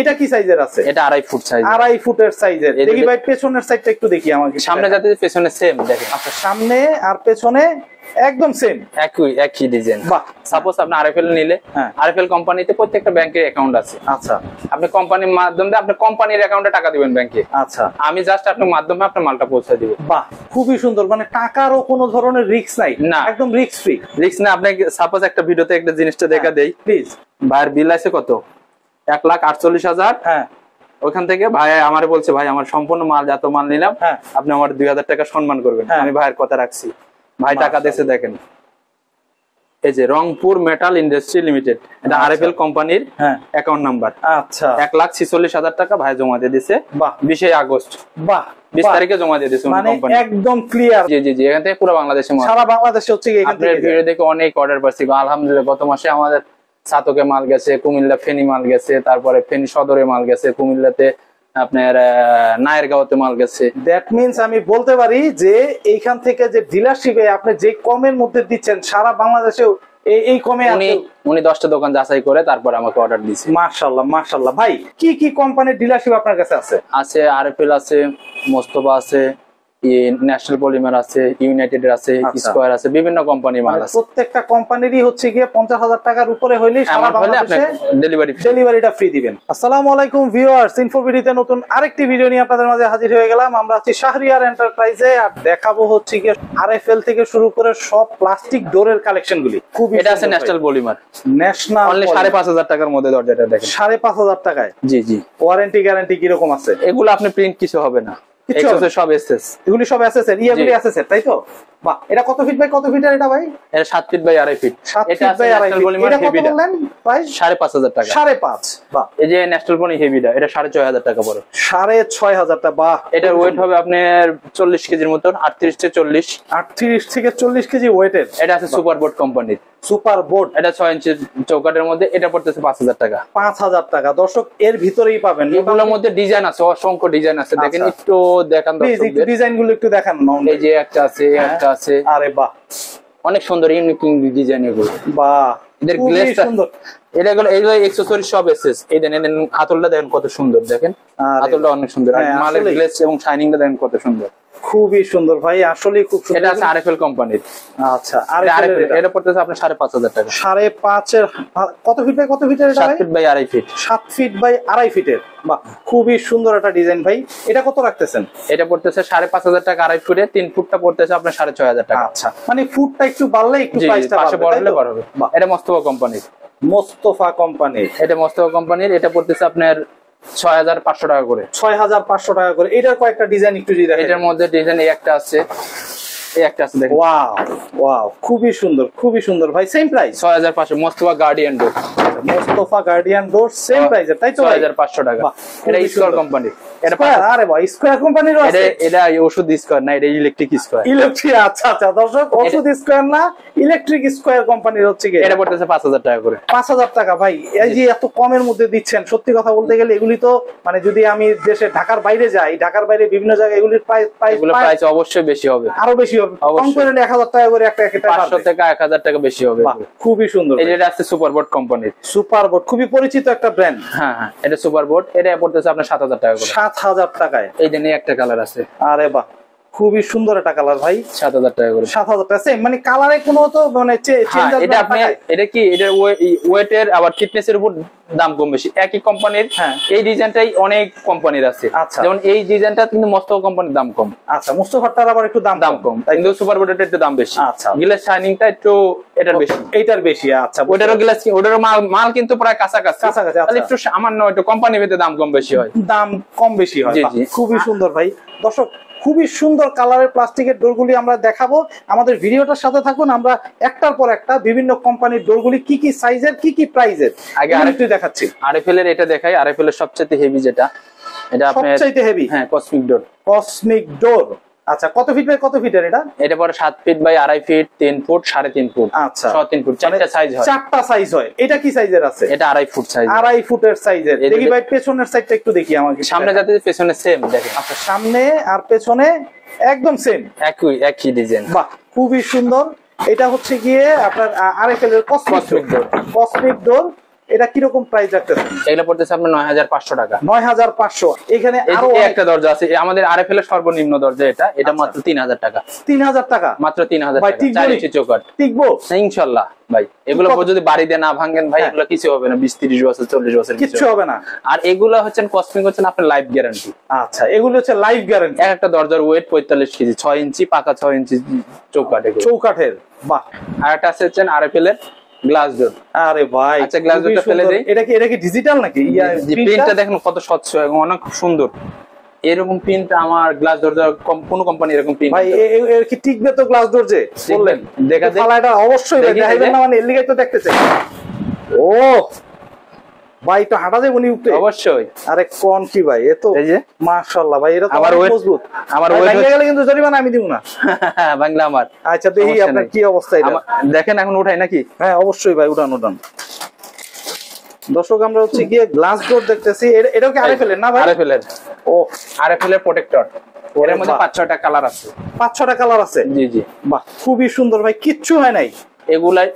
এটা কি সাইজের আছে? এটা 2.5 ফুট সাইজ, 2.5 ফুটের সাইজের। দেখি ভাই পেছনের সাইডটা একটু দেখি আমাকে। সামনে যাতে পেছনে সেম দেখেন। আচ্ছা, সামনে আর পেছনে একদম সেম, একই ডিজাইন। বাহ। সাপোজ আপনি আরএফএল নিলে, আরএফএল কোম্পানিতে প্রত্যেকটা ব্যাংকের অ্যাকাউন্ট আছে। আচ্ছা, আপনি কোম্পানির মাধ্যমে আপনি কোম্পানির অ্যাকাউন্টে টাকা দিবেন ব্যাংকে। আচ্ছা, আমি জাস্ট আপনার মাধ্যমে আপনার মালটা পৌঁছে দিব। বাহ, খুবই সুন্দর। মানে টাকারও কোনো ধরনের রিস্ক নাই, না, একদম রিস্ক ফ্রি। রিস্ক না। আপনি সাপোজ একটা ভিডিওতে একটা জিনিসটা দেখা দেই প্লিজ। ভাইয়ের বিল আছে কত? 1,48,000। হ্যাঁ, ওখান থেকে ভাই আমারে বলছে, ভাই আমার সম্পূর্ণ মাল এত মাল নিলাম, আপনি আমার 2,000 টাকা সম্মান করবেন। আমি ভাইয়ের কথা রাখছি, ভাই টাকা দিয়েছে। দেখেন এই যে রংপুর মেটাল ইন্ডাস্ট্রি লিমিটেড, এটা আরএফএল কোম্পানির অ্যাকাউন্ট নাম্বার। আচ্ছা, 1,46,000 টাকা ভাই জমা দিয়ে দিছে। বাহ, 20 আগস্ট, বাহ, 20 তারিখে জমা দিয়ে দিছে মানে কোম্পানি। একদম ক্লিয়ার। জি জি জি, এখান থেকে পুরো বাংলাদেশে মাল, সারা বাংলাদেশে হচ্ছে কি এখান থেকে। আপনার ভিডিও দেখে অনেক অর্ডার পাচ্ছি আলহামদুলিল্লাহ। গত মাসে আমাদের সাতকে মাল গেছে, কুমিল্লা ফেনী মাল গেছে, তারপরে ফেনী সদরে মাল গেছে, কুমিল্লাতে আপনার নায়েরগাঁওতে মাল গেছে। দ্যাট মিন্স আমি বলতে পারি যে এইখান থেকে যে ডিলারশিপে আপনি যে কমের মধ্যে দিচ্ছেন সারা বাংলাদেশেও এই কমে উনি 10টা দোকান যাচাই করে তারপর আমাকে অর্ডার দিয়েছে। মাশাআল্লাহ, মাশাআল্লাহ। ভাই কি কি কোম্পানির ডিলারশিপ আপনার কাছে আছে? আছে আরএফএল আছে, মোস্তফা আছে, ন্যাশনাল পলিমার আছে, ইউনাইটেড আছে, স্কয়ার আছে, বিভিন্ন কোম্পানি মাল আছে। প্রত্যেকটা কোম্পানিরই হচ্ছে গিয়ে 50,000 টাকার উপরে হইলেই সারা বাংলাদেশে ডেলিভারিটা ফ্রি দিবেন। আসসালামু আলাইকুম ভিউয়ার্স, ইনফোভিডিতে নতুন আরেকটি ভিডিও নিয়ে আপনাদের মাঝে হাজির হয়ে গেলাম। আমরা আছি শাহরিয়ার এন্টারপ্রাইজে, আর দেখাবো হচ্ছে গিয়ে আরএফএল থেকে শুরু করে সব প্লাস্টিক ডোরের কালেকশনগুলি। খুব এটা আছে ন্যাশনাল পলিমার, ন্যাশনাল অনলি 5,500 টাকার মধ্যে দরজাটা দেখেন। 5,500 টাকায়? জি জি। ওয়ারেন্টি গ্যারান্টি কি রকম আছে? এগুলো আপনি প্রিন্ট কিছু হবে না, সব এসএস, এগুলি সব এসএস এর, ইয়েগুলি এসএস এর, তাই তো? বাহ, এটা কত ফিট বাই কত ফিটের এটা ভাই? এটা 7 ফিট বাই 2.5 ফিট। এটা আছে ন্যাশনাল পলিমার হেভিটা, ভাই 5,500 টাকা। 5.5। বাহ, এই যে ন্যাশনাল পলি হেভিটা, এটা 6,500 টাকা পড়ে। 6,500 টাকা। বাহ, এটা ওয়েট হবে আপনার 40 কেজির মতন, 38 থেকে 40। 38 থেকে 40 কেজি ওয়েটের। এটা আছে সুপার বোর্ড কোম্পানির। সুপার বোর্ড, এটা 6 ইঞ্চি চৌকাটের মধ্যে, এটা পড়তেছে 5,000 টাকা। 5,000 টাকা। দর্শক এর ভিতরেই পাবেন। এগুলোর মধ্যে ডিজাইন আছে, অসংখ্য ডিজাইন আছে। দেখেন একটু দেখান দর্শকদের, ডিজাইন গুলো একটু দেখান। এই যে একটা আছে, একটা আছে। আরে বাহ, অনেক সুন্দর ইউনিক ডিজাইন এগুলো। বাহ, এদের গ্লেজটা সুন্দর। এগুলো অ্যাকসেসরিজ সব এসেস। এই দেখেন হাতলটা দেখেন কত সুন্দর, দেখেন হাতলটা অনেক সুন্দর। আর মালের গ্লেজ এবং শাইনিংটা দেখেন কত সুন্দর, খুবই সুন্দর ভাই, আসলে খুব সুন্দর। এটা আছে আরএফএল কোম্পানির। আচ্ছা, আরএফএল এটা পড়তেছে আপনার 5,500 টাকা। 5.5 এর কত ফিট বাই কত ফিটের এটা? 7 feet by 2.5 feet. 7 feet by 2.5 ফিটের। বাহ, খুবই সুন্দর একটা ডিজাইন ভাই। এটা কত রাখতেছেন? এটা পড়তেছে 5,500 টাকা 2.5 ফিটে। 3 ফুটটা পড়তেছে আপনার 6,500 টাকা। আচ্ছা, মানে ফুটটা একটু বাড়লে একটু প্রাইসটা পাশে বড় হবে। এটা মোস্তফা কোম্পানির। মোস্তফা কোম্পানির, এটা মোস্তফা কোম্পানির। এটা পড়তেছে আপনার 6,500 টাকা করে। 6,500 টাকা করে। এটার কয়েকটা ডিজাইন একটু যদি দেখেন। এটার মধ্যে ডিজাইন এই একটা আছে, এই একটা আছে দেখেন। ওয়াও ওয়াও, খুবই সুন্দর, খুবই সুন্দর ভাই। Same price 6,500। মোস্তফা গার্ডিয়ান ডোর, মোস্তফা গার্ডিয়ান ডোর সেম প্রাইসে, তাই তো? 6,500 টাকা। এটা স্কয়ার কোম্পানির। এটা আরে ভাই, স্কয়ার কোম্পানির আছে। এটা ওষুধ স্কয়ার না, এটা ইলেকট্রিক স্কয়ার। ইলেকট্রিক, আচ্ছা আচ্ছা দর্শক, ওষুধ স্কয়ার না, ইলেকট্রিক স্কয়ার কোম্পানির হচ্ছে কি। এটা পড়তেছে 5,000 টাকা করে। 5,000 টাকা ভাই। এই যে এত কমের মধ্যে দিচ্ছেন, সত্যি কথা বলতে গেলে এগুলি তো মানে যদি আমি দেশে ঢাকার বাইরে যাই, ঢাকার বাইরে বিভিন্ন জায়গায় এগুলির প্রাইস অবশ্যই বেশি হবে, আরো বেশি হবে। কম করে 1,000 টাকা করে একটা 500 থেকে 1,000 টাকা বেশি হবে। খুবই সুন্দর। এই যেটা আছে সুপার বোর্ড কোম্পানির। সুপার বোর্ড খুবই পরিচিত একটা ব্র্যান্ড। হ্যাঁ হ্যাঁ, এটা সুপার বোর্ড। এটা পড়তেছে আপনার 7,000 টাকা করে। 7,000 টাকায়। এই যে একটা কালার আছে। আরে বাহ, খুবই সুন্দর একটা কালার ভাই। 7,000 টাকা করে। 7,000 টাকা। সেম মানে কালারে কোনো তো মানে চেঞ্জ আসবে না। এটা আপনি এটা কি এটা ওয়েটের আবার থিকনেসের উপর দাম কম বেশি। একই কোম্পানির এই ডিজাইনটাই অনেক কোম্পানির আছে। যেমন এই ডিজাইনটা কিন্তু মোস্তফা কোম্পানির দাম কম। আচ্ছা, মোস্তফাটার আবার একটু দাম কম, কিন্তু সুপার বোর্ডের একটু দাম বেশি। আচ্ছা, গ্লাস শাইনিংটা একটু এটার বেশি, এইটার বেশি। আচ্ছা, ওটারও গ্লাস, ওটারও মাল কিন্তু প্রায় কাছাকাছি। তাহলে একটু সামান্য একটু কোম্পানি ভেদে দাম কম বেশি হয়, দাম কম বেশি হয়। খুবই সুন্দর ভাই। দর্শক খুবই সুন্দর কালারের প্লাস্টিকের ডোরগুলি আমরা দেখাবো। আমাদের ভিডিওটার সাথে থাকুন। আমরা একটার পর একটা বিভিন্ন কোম্পানির ডোরগুলি কি কি সাইজের, কি কি প্রাইজের আগে আরেকটু দেখাচ্ছি। আরএফএল এর এটা দেখাই। আরএফএল এর সবচেয়ে হেভি যেটা, এটা আপনার সবচেয়ে হেভি। হ্যাঁ, কসমিক ডোর। কসমিক ডোর। আচ্ছা, কত ফিট বাই কত ফিটের এটা? এটা পরে 7 feet by 2.5 feet, 3 foot, 3.5 foot. আচ্ছা, 3 ফুট, চারটা সাইজ হয়। চারটা সাইজ হয়। এটা কি সাইজের আছে? এটা 2.5 ফুট সাইজ। 2.5 ফুটের সাইজের। দেখি ভাই পেছনের সাইডটা একটু দেখি আমাকে। সামনে যাতে পেছনে সেম দেখেন। আচ্ছা, সামনে আর পেছনে একদম সেম, একই ডিজাইন। বাহ, খুবই সুন্দর। এটা হচ্ছে গিয়ে আপনার আরএফএল এর কসমিক ডোর। কসমিক ডোর এটা কি রকম প্রাইস রাখতেছেন? এগুলো পড়তেছে আপনার 9500 টাকা। 9500। এখানে আরো একটা দরজা আছে আমাদের আরএফএল এর সর্বনিম্ন দরজা এটা মাত্র 3000 টাকা। 3000 টাকা মাত্র 3000 টাকা। 4 ইঞ্চি চৌকাঠ। টিকবো ইনশাআল্লাহ ভাই। এগুলো যদি বাড়িতে না ভাঙেন ভাই এগুলো কিছু হবে না, 20-30 বছর 40 বছর কিছু হবে না। আর এগুলো হচ্ছেন কসমিক হচ্ছেন আপনার লাইফ গ্যারান্টি। আচ্ছা, এগুলো হচ্ছে লাইফ গ্যারান্টি। একটা দরজার ওয়েট 45 কেজি, 6 ইঞ্চি পাকা 6 ইঞ্চি চৌকাঠের। বাহ। আর একটা আছে হচ্ছেন আরএফএল এর গ্লাস ডোর। আরে ভাই, আচ্ছা গ্লাস ডোরটা ফেলে দেই। এটা কি ডিজিটাল নাকি? প্রিন্টটা দেখেন কত স্বচ্ছ এবং অনেক সুন্দর। এরকম প্রিন্ট আমার গ্লাস দরজা কোন কোম্পানি এরকম প্রিন্ট ভাই এর কি টিকবে তো গ্লাস ডোর যে বললেন? দেখা দেখ এটা অবশ্যই দেখাইবেন না, মানে এর লিগাই তো দেখতে চাই। ও ভাই তো হাঁটা যাবে উনি উঠতে অবশ্যই। আরে কোন কি ভাই, এ তো মাশাআল্লাহ ভাই, এটা তো আমার ওয়েট মজবুত। আমার ওয়েট হয়ে গেলে কিন্তু জরিমানা আমি দিব না। বাংলা আমার। আচ্ছা দেখি আপনার কি অবস্থা এটা দেখেন এখন উঠাই নাকি? হ্যাঁ অবশ্যই ভাই, উঠান। দর্শক আমরা হচ্ছে গিয়ে গ্লাস ডোর দেখতেছি। এটাও কি আরএফএল এর না ভাই? আরএফএল এর। ও আরএফএল এর প্রোটেক্টর। এর মধ্যে 5-6টা কালার আছে। 5-6টা কালার আছে? জি জি। বাহ, খুবই সুন্দর ভাই, কিচ্ছু হয় নাই। এগুলাই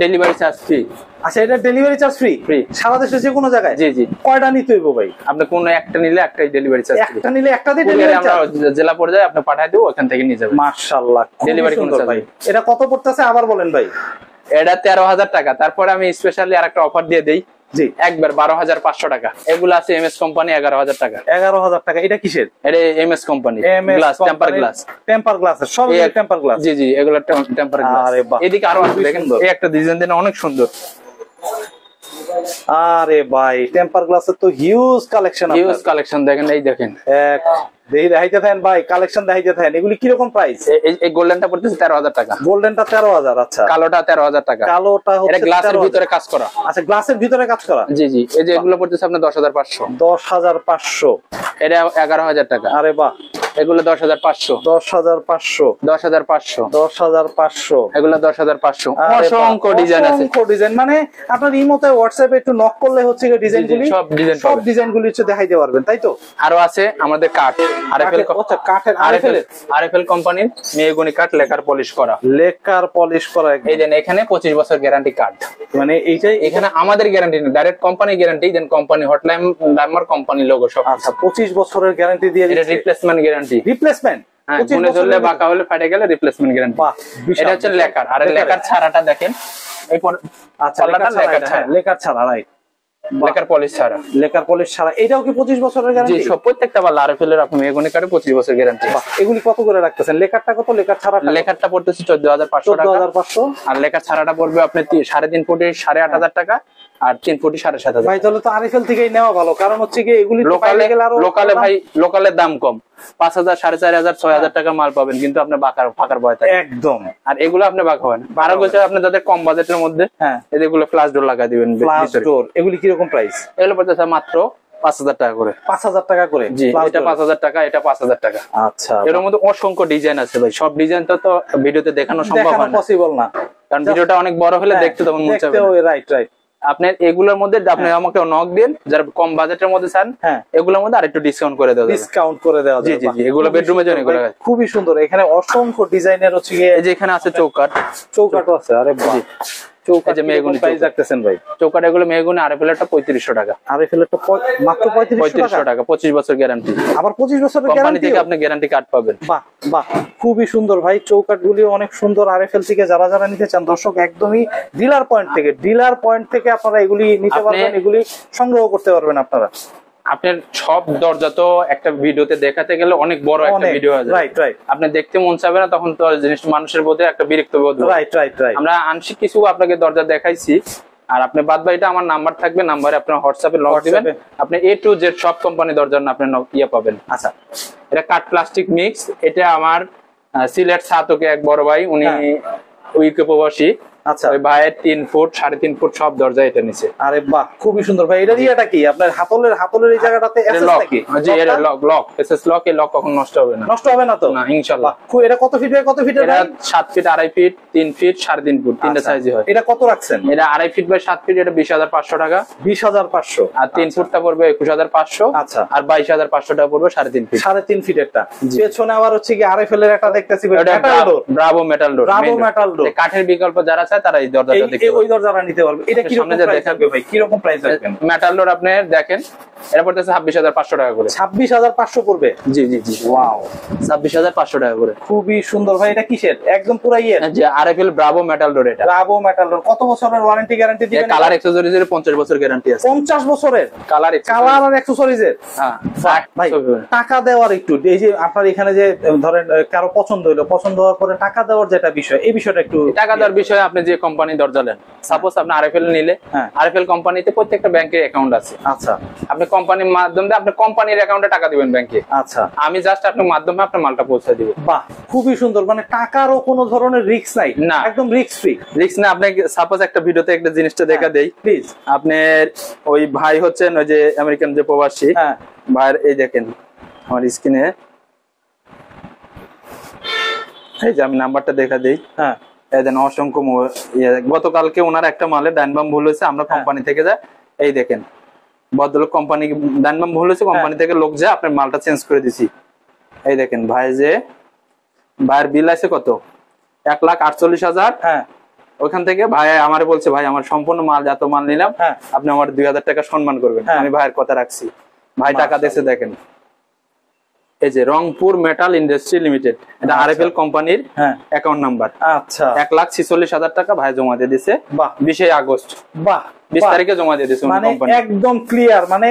ডেলিভারি চার্জ ফ্রি। আচ্ছা, এটা ডেলিভারি চার্জ ফ্রি? ফ্রি সারা দেশে যে কোনো জায়গায়? জি জি। কয়টা নিতে হইব ভাই? আপনি কোন একটা নিলে একটাই ডেলিভারি চার্জ ফ্রি। একটা নিলে একটাতেই ডেলিভারি চার্জ? আমরা জেলা পর্যায়ে আপনি পাঠিয়ে দেব, ওখান থেকে নিয়ে যাবেন। মাশাআল্লাহ, ডেলিভারি কোন চার্জ? এটা কত পড়তেছে আবার বলেন ভাই? এটা 13000 টাকা। তারপর আমি স্পেশালি আরেকটা অফার দিয়ে দেই। জি, একবার 12500 টাকা। এগুলো আছে এমএস কোম্পানি 11000 টাকা। 11000 টাকা। এটা কিসের? এটা MS company glass, temper glass. Temper glass সব টেম্পার গ্লাস? জি জি, এগুলো টেম্পার গ্লাস। আরে বাহ, এদিকে আরো আছে দেখেন, এই একটা ডিজাইন দেন অনেক সুন্দর। আরে ভাই, টেম্পার গ্লাসের তো হিউজ কালেকশন। হিউজ কালেকশন দেখেন, এই দেখেন এক দেখি দেখাইতে থাকেন ভাই, কালেকশন দেখাইতে থাকেন। এগুলি কি রকম প্রাইস? এই গোল্ডেনটা পড়তেছে 13000 টাকা। গোল্ডেনটা 13000। আচ্ছা, কালোটা 13000 টাকা। কালোটা হচ্ছে এটা গ্লাসের ভিতরে কাজ করা। আচ্ছা, গ্লাসের ভিতরে কাজ করা। জি জি। এই যে এগুলো পড়তেছে আপনার 10500। 10500। এটা 11000 টাকা। আরে বাহ, এগুলো 10500। 10500। 10500। 10500। এগুলো 10500। অসংখ্য ডিজাইন আছে, অসংখ্য ডিজাইন। মানে আপনার ইমোতে হোয়াটসঅ্যাপে একটু নক করলে হচ্ছে এই ডিজাইনগুলি সব ডিজাইনগুলি হচ্ছে দেখাইতে পারবেন, তাই তো? আরো আছে আমাদের কাঠ, আরএফএল কোম্পানির মেহগনি কাঠ, লেকার পলিশ করা। লেকার পলিশ করা। এই দেন এখানে 25 বছর গ্যারান্টি কার্ড। মানে এইটাই এখানে আমাদের গ্যারান্টি না, direct company guarantee. Then company hotline number, company logo সব। আচ্ছা, 25 বছরের গ্যারান্টি দিয়ে দিচ্ছে। এটা রিপ্লেসমেন্ট গ্যারান্টি। রিপ্লেসমেন্ট? হ্যাঁ, গুনে ধরলে বাঁকা হলে ফাটে গেলে রিপ্লেসমেন্ট গ্যারান্টি। এটা হচ্ছে লেকার। আর লেকার ছাড়াটা দেখেন এই পর। আচ্ছা, লেকার ছাড়া রাইট। লেকার পলিশ ছাড়া। লেকার পলিশ ছাড়া। এটাও কি 25 বছরের গ্যারান্টি? জি, সব প্রত্যেকটা বাল আরএফএল এর আপনি মেহগনি কাঠে 25 বছর গ্যারান্টি। এগুলি কত করে রাখতেছেন? লেকারটা কত? লেকার ছাড়াটা? লেকারটা পড়তেছে 14500 টাকা। 14500। আর লেকার ছাড়াটা পড়বে আপনি 3.5 ফুটে 8500 টাকা। আর 3 ফুটি 7500। ভাই তাহলে তো আরএফএল থেকেই নেওয়া ভালো, কারণ হচ্ছে কি এগুলি লোকালে ভাই, লোকালের দাম কম। 5000, 4500, 6000 টাকা মাল পাবেন, কিন্তু আপনার ফাঁকার ভয় থাকে একদম। আর এগুলো আপনি বাঁকা হয় না। 12 বছর আপনি যাদের কম বাজেটের মধ্যে, হ্যাঁ, এগুলো ফ্ল্যাশ ডোর লাগা দিবেন। ফ্ল্যাশ ডোর এগুলি কি রকম প্রাইস? এগুলো পড়তেছে মাত্র 5000 টাকা করে। 5000 টাকা করে? জি, এটা 5000 টাকা, এটা 5000 টাকা। আচ্ছা, এর মধ্যে অসংখ্য ডিজাইন আছে ভাই। সব ডিজাইন তো ভিডিওতে দেখানো সম্ভব হয় না, পসিবল না, কারণ ভিডিওটা অনেক বড় হলে দেখতে তখন মন চাবে। Right right. আপনার এগুলোর মধ্যে আপনি আমাকে নক দেন, যারা কম বাজেটের মধ্যে চান, এগুলোর মধ্যে আরেকটু ডিসকাউন্ট করে দেওয়া যাবে। ডিসকাউন্ট করে দেওয়া যাবে। জি জি জি, এগুলো বেডরুমে জন্য এগুলো খুবই সুন্দর। এখানে অসংখ্য ডিজাইনের হচ্ছে এই যে এখানে আছে চৌকাঠ, চৌকাঠও আছে। আরে বাহ, চৌকাঠ যে মেহগনি প্রাইস রাখতেছেন ভাই? চৌকাঠ এগুলো মেহগনি আরএফএল এরটা 3500 টাকা। আরএফএল এরটা মাত্র 3500 টাকা। 25 বছর গ্যারান্টি। আবার 25 বছরের গ্যারান্টি কোম্পানি থেকে আপনি গ্যারান্টি কার্ড পাবেন। বাহ বাহ, খুবই সুন্দর ভাই। চৌকাঠগুলি অনেক সুন্দর। আরএফএল থেকে যারা যারা নিতে চান দর্শক, একদমই ডিলার পয়েন্ট থেকে আপনারা এগুলি নিতে পারবেন, এগুলি সংগ্রহ করতে পারবেন আপনারা। আপনার সব দরজা তো একটা ভিডিওতে দেখাতে গেলে অনেক বড় একটা ভিডিও আছে। Right right. আপনি দেখতে মন চাবে না, তখন তো জিনিস মানুষের মধ্যে একটা বিরক্ত বোধ। Right right right. আমরা আংশিক কিছু আপনাকে দরজা দেখাইছি, আর আপনি বাদ বাকিটা আমার নাম্বার থাকবে, নাম্বারে আপনার হোয়াটসঅ্যাপে লগ দিবেন, আপনি A to Z সব কোম্পানি দরজার আপনি ইয়ে পাবেন। আচ্ছা, এটা কাঠ প্লাস্টিক মিক্স। এটা আমার সিলেট সাতকে এক বড় ভাই, উনি উইকে প্রবাসী। আচ্ছা, ওই ভাইয়ের 3 ফুট 3.5 ফুট সব দরজা এটা নিচে। আরে বাহ, খুবই সুন্দর ভাই। এটা দিয়েটা কি আপনার হাতলের এই জায়গাটাতে এসএস নাকি? জি, এর লক এসএস লক। এই লক কখনো নষ্ট হবে না। নষ্ট হবে না তো? না ইনশাআল্লাহ। এটা কত ফিট বাই কত ফিটের? এটা 7 ফিট, 2.5 ফিট, 3 ফিট, 3.5 ফুট, তিনটা সাইজই হয়। এটা কত রাখছেন? এটা 2.5 ফিট বাই 7 ফিট, এটা 20500 টাকা। 20500। আর 3 ফুটটা পড়বে 21500। আচ্ছা, আর 22500 টাকা পড়বে 3.5 ফিট। 3.5 ফিটেরটা। পেছনে আবার হচ্ছে কি আরএফএল এর একটা দেখতেছি, Bravo metal door. Bravo metal door কাঠের বিকল্প যারা চায় চায় তারা এই দরজাটা দেখতে ওই দরজাটা নিতে পারবে। এটা কি রকম প্রাইস থাকবে ভাই? কি রকম প্রাইস রাখবেন? মেটাল ডোর আপনি দেখেন এটা পড়তেছে 26,500 টাকা করে। 26,500 পড়বে? জি জি জি। ওয়াও, 26,500 টাকা করে। খুবই সুন্দর ভাই। এটা কিসের? একদম পুরো ইয়ের? জি, আরএফএল ব্রাভো মেটাল ডোর। এটা ব্রাভো মেটাল ডোর। কত বছরের ওয়ারেন্টি গ্যারান্টি দিবেন? কালার অ্যাকসেসরিজ এর 50 বছর গ্যারান্টি আছে। 50 বছরের কালার আর অ্যাকসেসরিজ এর? হ্যাঁ ভাই, টাকা দেওয়ার একটু, এই যে আপনার এখানে যে ধরেন কারো পছন্দ হলো, পছন্দ হওয়ার পরে টাকা দেওয়ার যেটা বিষয়, এই বিষয়টা একটু। টাকা দেওয়ার বিষয়ে আপনি যে কোম্পানি দরজা নেন, সাপোজ আপনি আরএফএল নিলে, আরএফএল কোম্পানিতে প্রত্যেকটা ব্যাংকের অ্যাকাউন্ট আছে। আচ্ছা, আপনি কোম্পানির মাধ্যমে আপনি কোম্পানির অ্যাকাউন্টে টাকা দিবেন ব্যাংকে। আচ্ছা, আমি জাস্ট আপনার মাধ্যমে আপনার মালটা পৌঁছে দিব। বাহ, খুবই সুন্দর। মানে টাকারও কোনো ধরনের রিস্ক নাই, না, একদম রিস্ক ফ্রি। রিস্ক না। আপনি সাপোজ একটা ভিডিওতে একটা জিনিসটা দেখা দেই প্লিজ। আপনার ওই ভাই হচ্ছেন ওই যে আমেরিকান যে প্রবাসী ভাইয়ের, এই দেখেন আমার স্ক্রিনে, এই যে আমি নাম্বারটা দেখা দেই। হ্যাঁ, এই দেন অসংখ্য গতকালকে ওনার একটা মালে ডাইনবাম ভুল হয়েছে, আমরা কোম্পানি থেকে যাই, এই দেখেন ভদ্রলোক কোম্পানি ডাইনবাম ভুল হয়েছে, কোম্পানি থেকে লোক যায় আপনার মালটা চেঞ্জ করে দিছি। এই দেখেন ভাই, যে ভাইয়ের বিল আছে কত, 1,48,000। হ্যাঁ, ওখান থেকে ভাই আমার বলছে ভাই আমার সম্পূর্ণ মাল, যত মাল নিলাম আপনি আমার 2,000 টাকা সম্মান করবেন। আমি ভাইয়ের কথা রাখছি, ভাই টাকা দিয়েছে। দেখেন এই যে রংপুর মেটাল ইন্ডাস্ট্রি লিমিটেড, এটা আরএফএল কোম্পানির অ্যাকাউন্ট নাম্বার। আচ্ছা, 1,46,000 টাকা ভাই জমা দিয়ে দিছে 20 আগস্ট। বাহ, 20 তারিখে জমা দিয়ে দিছে। মানে একদম ক্লিয়ার, মানে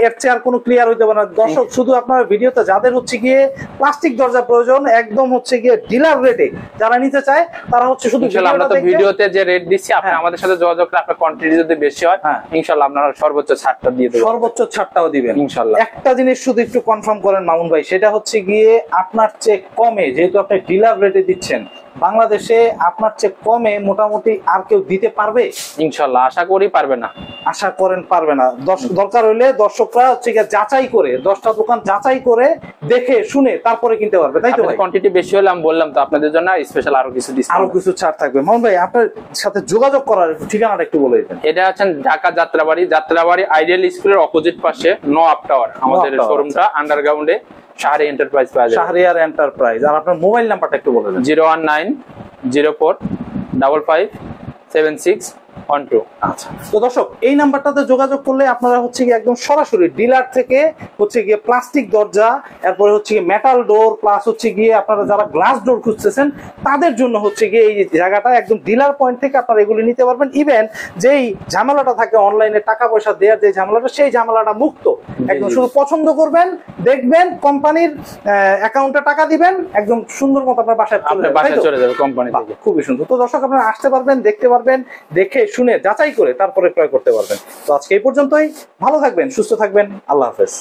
এর চেয়ে আর কোনো ক্লিয়ার হইতে পারে না। দর্শক, শুধু আপনার ভিডিওতে যাদের হচ্ছে গিয়ে প্লাস্টিক দরজা প্রয়োজন, একদম হচ্ছে গিয়ে ডিলার রেটে যারা নিতে চায়, তারা হচ্ছে শুধু আমরা তো ভিডিওতে যে রেট দিচ্ছি, আপনি আমাদের সাথে যোগাযোগ করে আপনার কোয়ান্টিটি যদি বেশি হয় ইনশাআল্লাহ আপনারা সর্বোচ্চ ছাড়টা দিয়ে দেবেন। সর্বোচ্চ ছাড়টাও দিবেন ইনশাআল্লাহ। একটা জিনিস শুধু একটু কনফার্ম করেন মামুন ভাই, সেটা হচ্ছে গিয়ে আপনার চেয়ে কমে, যেহেতু আপনি ডিলার রেটে দিচ্ছেন, বাংলাদেশে আপনার চেয়ে কমে মোটামুটি আর কেউ দিতে পারবে? ইনশাআল্লাহ আশা করি পারবে না। আশা করেন পারবে না। দরকার হইলে দর্শকরা হচ্ছে গিয়ে যাচাই করে, 10টা দোকান যাচাই করে দেখে শুনে তারপরে কিনতে পারবে, তাই তো ভাই? কোয়ান্টিটি বেশি হলে আমি বললাম তো আপনাদের জন্য স্পেশাল আরো কিছু ডিসকাউন্ট, আরো কিছু ছাড় থাকবে। মামুন ভাই, আপনার সাথে যোগাযোগ করার ঠিকানাটা একটু বলে দিবেন। এটা হচ্ছে ঢাকা যাত্রাবাড়ি, যাত্রাবাড়ি আইডিয়াল স্কুলের অপোজিট পাশে নো আপ টাওয়ার, আমাদের শোরুমটা আন্ডারগ্রাউন্ডে শাহরি এন্টারপ্রাইজ পাওয়া যায়। শাহরিয়ার এন্টারপ্রাইজ। আর আপনার মোবাইল নাম্বারটা একটু বলে দেন। 01904557612। আচ্ছা, তো দর্শক, এই নাম্বারটাতে যোগাযোগ করলে আপনারা হচ্ছে গিয়ে একদম সরাসরি ডিলার থেকে হচ্ছে গিয়ে প্লাস্টিক দরজা, এরপরে হচ্ছে গিয়ে মেটাল ডোর, প্লাস হচ্ছে গিয়ে আপনারা যারা গ্লাস ডোর খুঁজতেছেন তাদের জন্য হচ্ছে গিয়ে এই জায়গাটা একদম ডিলার পয়েন্ট থেকে আপনারা এগুলি নিতে পারবেন। ইভেন যেই ঝামেলাটা থাকে অনলাইনে টাকা পয়সা দেওয়ার যে ঝামেলাটা, সেই ঝামেলাটা মুক্ত। একদম শুধু পছন্দ করবেন, দেখবেন, কোম্পানির অ্যাকাউন্টে টাকা দিবেন, একদম সুন্দর মতো আপনার বাসায় চলে যাবে কোম্পানি থেকে। খুবই সুন্দর। তো দর্শক, আপনারা আসতে পারবেন, দেখতে পারবেন, দেখে শুনে যাচাই করে তারপরে ক্রয় করতে পারবেন। তো আজকে এই পর্যন্তই। ভালো থাকবেন, সুস্থ থাকবেন, আল্লাহ হাফেজ।